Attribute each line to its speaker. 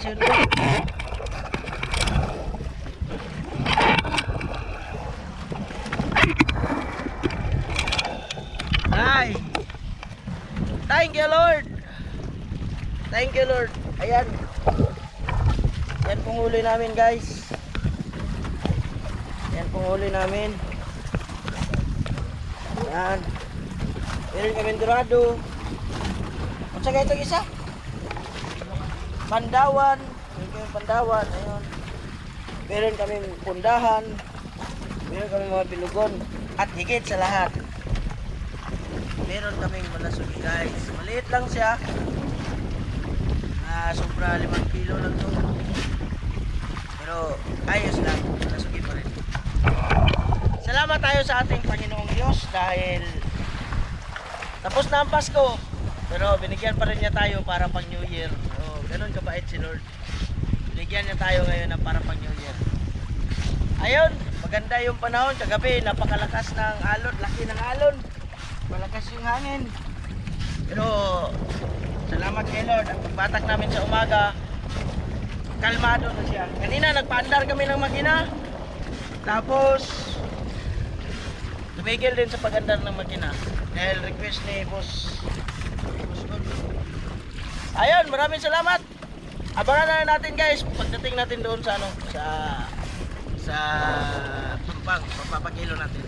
Speaker 1: si Lord. Ay! Thank you, Lord! Thank you, Lord. Ayan. Yan pong huli namin, guys. Yan pong huli namin. Yan. Meron kami dorado. At saka itong isa. Pandawan. Meron kami pandawan. Ayun. Meron kami pundahan. Meron kami mga bilugon. At higit sa lahat, meron kaming malasog, guys. Maliit lang siya. Sobra 5 kilo lang to. Pero ayos lang. Malasugin pa rin. Salamat tayo sa ating Panginoong Diyos dahil tapos na ang Pasko, pero binigyan pa rin niya tayo para pang New Year. So, ganun kabait si Lord. Binigyan niya tayo ngayon na para pang New Year. Ayun, maganda yung panahon. Kagabi, napakalakas ng alon. Laki ng alon. Malakas yung hangin. Pero salamat kay Lord. Ang pagbatak namin sa umaga, kalmado na siya. Kanina nagpaandar kami ng makina. Tapos tumigil din sa pagandar ng makina dahil request ni Boss God. Ayun, maraming salamat. Abangan na natin, guys, pagdating natin doon sa ano, sa Tumpang, papapakilo natin.